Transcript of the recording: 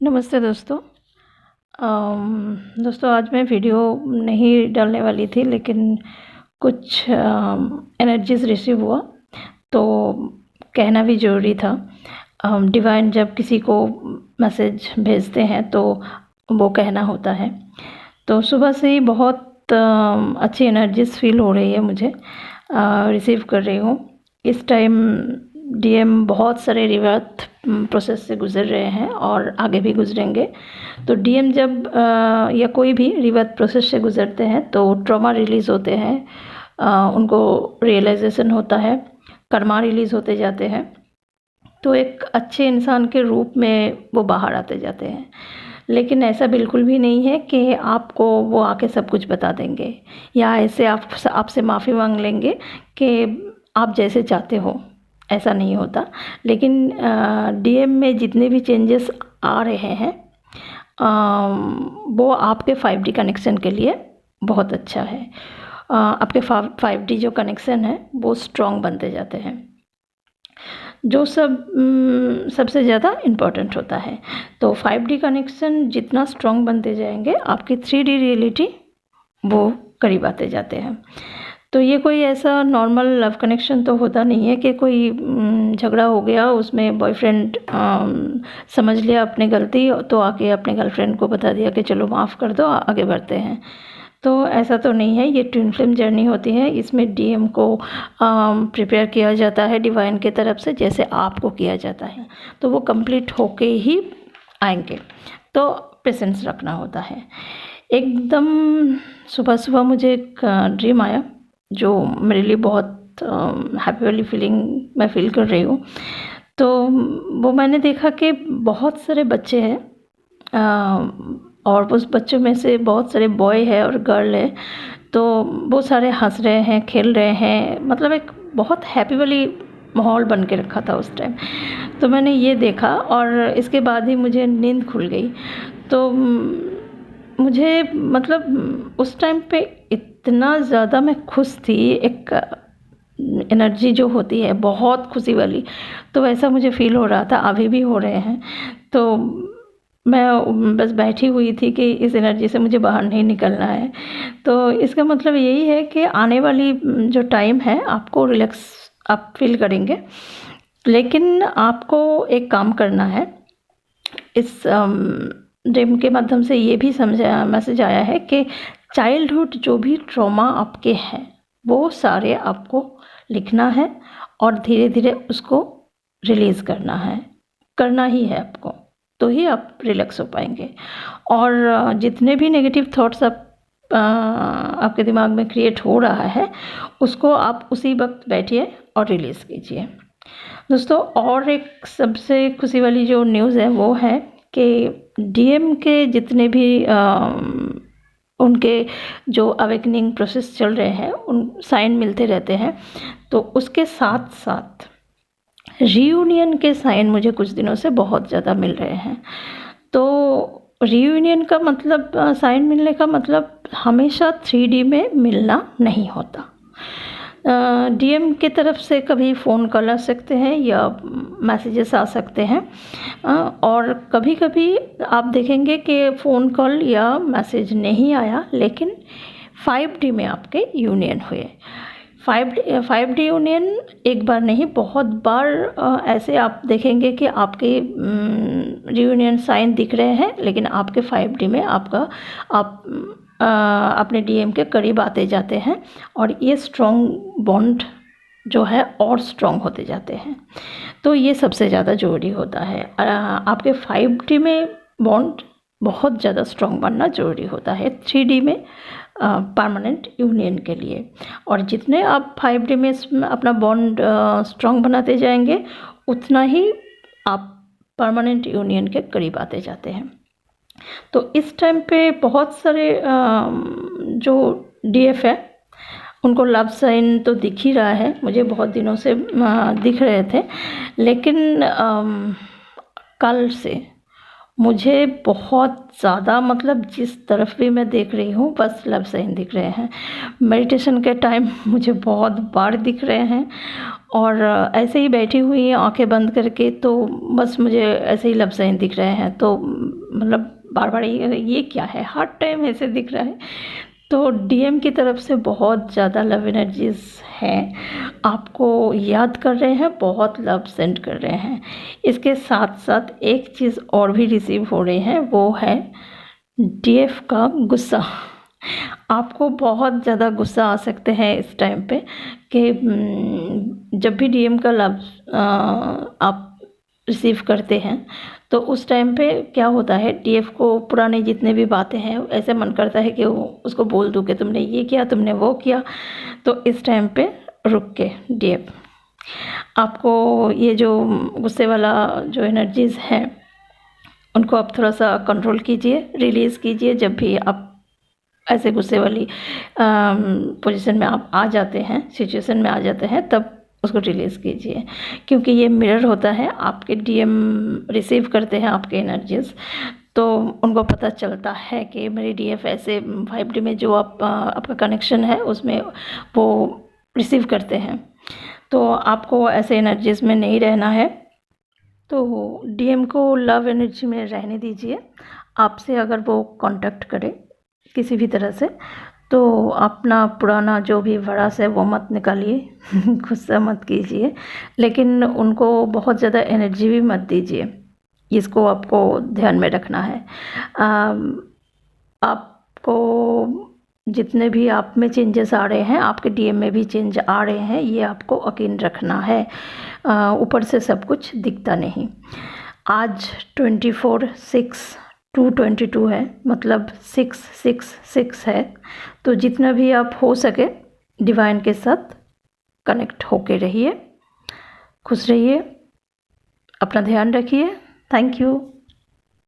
नमस्ते दोस्तों। दोस्तों आज मैं वीडियो नहीं डालने वाली थी, लेकिन कुछ एनर्जीज़ रिसीव हुआ तो कहना भी ज़रूरी था। डिवाइन जब किसी को मैसेज भेजते हैं तो वो कहना होता है। तो सुबह से ही बहुत अच्छी एनर्जीज़ फील हो रही है मुझे, रिसीव कर रही हूँ। इस टाइम डीएम बहुत सारे रिवर्थ प्रोसेस से गुज़र रहे हैं और आगे भी गुजरेंगे। तो डीएम जब या कोई भी रिवर्थ प्रोसेस से गुज़रते हैं तो ट्रॉमा रिलीज़ होते हैं, उनको रियलाइजेशन होता है, कर्मा रिलीज़ होते जाते हैं, तो एक अच्छे इंसान के रूप में वो बाहर आते जाते हैं। लेकिन ऐसा बिल्कुल भी नहीं है कि आपको वो आके सब कुछ बता देंगे या ऐसे आपसे माफ़ी मांग लेंगे कि आप जैसे चाहते हो, ऐसा नहीं होता। लेकिन डीएम में जितने भी चेंजेस आ रहे हैं वो आपके 5D कनेक्शन के लिए बहुत अच्छा है। आपके 5D जो कनेक्शन है वो स्ट्रॉन्ग बनते जाते हैं, जो सबसे ज़्यादा इम्पॉर्टेंट होता है। तो 5D कनेक्शन जितना स्ट्रॉन्ग बनते जाएंगे, आपकी 3D रियलिटी वो करीब आते जाते हैं। तो ये कोई ऐसा नॉर्मल लव कनेक्शन तो होता नहीं है कि कोई झगड़ा हो गया, उसमें बॉयफ्रेंड समझ लिया अपनी गलती तो आके अपने गर्लफ्रेंड को बता दिया कि चलो माफ़ कर दो, आगे बढ़ते हैं। तो ऐसा तो नहीं है, ये ट्विन फ्लेम जर्नी होती है। इसमें डीएम को प्रिपेयर किया जाता है डिवाइन की तरफ से, जैसे आपको किया जाता है, तो वो कंप्लीट होके ही आएंगे। तो पेशेंस रखना होता है। एकदम सुबह सुबह मुझे एक ड्रीम आया जो मेरे लिए बहुत हैप्पी वाली फीलिंग मैं फील कर रही हूँ। तो वो मैंने देखा कि बहुत सारे बच्चे हैं और उस बच्चों में से बहुत सारे बॉय है और गर्ल है। तो वो सारे हंस रहे हैं, खेल रहे हैं, मतलब एक बहुत हैप्पी वाली माहौल बन के रखा था उस टाइम। तो मैंने ये देखा और इसके बाद ही मुझे नींद खुल गई। तो मुझे मतलब उस टाइम पे इतना ज़्यादा मैं खुश थी, एक एनर्जी जो होती है बहुत खुशी वाली, तो वैसा मुझे फ़ील हो रहा था, अभी भी हो रहे हैं। तो मैं बस बैठी हुई थी कि इस एनर्जी से मुझे बाहर नहीं निकलना है। तो इसका मतलब यही है कि आने वाली जो टाइम है आपको रिलैक्स आप फील करेंगे, लेकिन आपको एक काम करना है। इस ड्रीम के माध्यम से ये भी समझा मैसेज आया है कि चाइल्डहुड जो भी ट्रॉमा आपके हैं वो सारे आपको लिखना है और धीरे धीरे उसको रिलीज़ करना ही है आपको, तो ही आप रिलैक्स हो पाएंगे। और जितने भी नेगेटिव थॉट्स आपके दिमाग में क्रिएट हो रहा है, उसको आप उसी वक्त बैठिए और रिलीज़ कीजिए। दोस्तों और एक सबसे खुशी वाली जो न्यूज़ है वो है कि डीएम के जितने भी उनके जो अवेकनिंग प्रोसेस चल रहे हैं, उन साइन मिलते रहते हैं। तो उसके साथ साथ रीयूनियन के साइन मुझे कुछ दिनों से बहुत ज़्यादा मिल रहे हैं। तो रीयूनियन का मतलब साइन मिलने का मतलब हमेशा 3D में मिलना नहीं होता। डीएम की तरफ से कभी फ़ोन कॉल आ सकते हैं या मैसेजेस आ सकते हैं, और कभी कभी आप देखेंगे कि फ़ोन कॉल या मैसेज नहीं आया, लेकिन 5D में आपके यूनियन हुए। 5D यूनियन एक बार नहीं, बहुत बार ऐसे आप देखेंगे कि आपके रीयूनियन साइन दिख रहे हैं, लेकिन आपके 5D में आप अपने डीएम के करीब आते जाते हैं और ये स्ट्रॉन्ग बॉन्ड जो है और स्ट्रॉन्ग होते जाते हैं। तो ये सबसे ज़्यादा ज़रूरी होता है। आपके 5D में बॉन्ड बहुत ज़्यादा स्ट्रॉन्ग बनना ज़रूरी होता है 3D में परमानेंट यूनियन के लिए। और जितने आप 5D में अपना बॉन्ड स्ट्रॉन्ग बनाते जाएंगे, उतना ही आप परमानेंट यूनियन के करीब आते जाते हैं। तो इस टाइम पे बहुत सारे जो डीएफ है उनको लव साइन तो दिख ही रहा है, मुझे बहुत दिनों से दिख रहे थे, लेकिन कल से मुझे बहुत ज़्यादा, मतलब जिस तरफ भी मैं देख रही हूँ बस लव साइन दिख रहे हैं। मेडिटेशन के टाइम मुझे बहुत बार दिख रहे हैं और ऐसे ही बैठी हुई आंखें बंद करके तो बस मुझे ऐसे ही लव साइन दिख रहे हैं। तो मतलब बार बार ये क्या है, हर टाइम ऐसे दिख रहा है। तो डीएम की तरफ से बहुत ज़्यादा लव एनर्जीज हैं, आपको याद कर रहे हैं, बहुत लव सेंड कर रहे हैं। इसके साथ साथ एक चीज़ और भी रिसीव हो रही है, वो है डीएफ का गुस्सा। आपको बहुत ज़्यादा गुस्सा आ सकते हैं इस टाइम पे कि जब भी डीएम का लव आप रिसीव करते हैं तो उस टाइम पे क्या होता है, डीएफ को पुराने जितने भी बातें हैं ऐसे मन करता है कि वो उसको बोल दूँ कि तुमने ये किया, तुमने वो किया। तो इस टाइम पे रुक के डीएफ आपको ये जो गुस्से वाला जो एनर्जीज़ हैं उनको आप थोड़ा सा कंट्रोल कीजिए, रिलीज़ कीजिए। जब भी आप ऐसे गुस्से वाली पोजीशन में आप आ जाते हैं, सिचुएशन में आ जाते हैं, तब उसको रिलीज़ कीजिए, क्योंकि ये मिरर होता है, आपके डीएम रिसीव करते हैं आपके एनर्जीज़, तो उनको पता चलता है कि मेरी डीएफ ऐसे 5D में जो आपका कनेक्शन है उसमें वो रिसीव करते हैं। तो आपको ऐसे एनर्जीज़ में नहीं रहना है, तो डीएम को लव एनर्जी में रहने दीजिए। आपसे अगर वो कांटेक्ट करे किसी भी तरह से, तो अपना पुराना जो भी भड़ास है वो मत निकालिए, गुस्सा मत कीजिए, लेकिन उनको बहुत ज़्यादा एनर्जी भी मत दीजिए। इसको आपको ध्यान में रखना है। आपको जितने भी आप में चेंजेस आ रहे हैं, आपके डीएम में भी चेंज आ रहे हैं, ये आपको यकीन रखना है। ऊपर से सब कुछ दिखता नहीं। आज 24/6/222 है, मतलब 666 है। तो जितना भी आप हो सके डिवाइन के साथ कनेक्ट होके रहिए, खुश रहिए, अपना ध्यान रखिए। Thank you.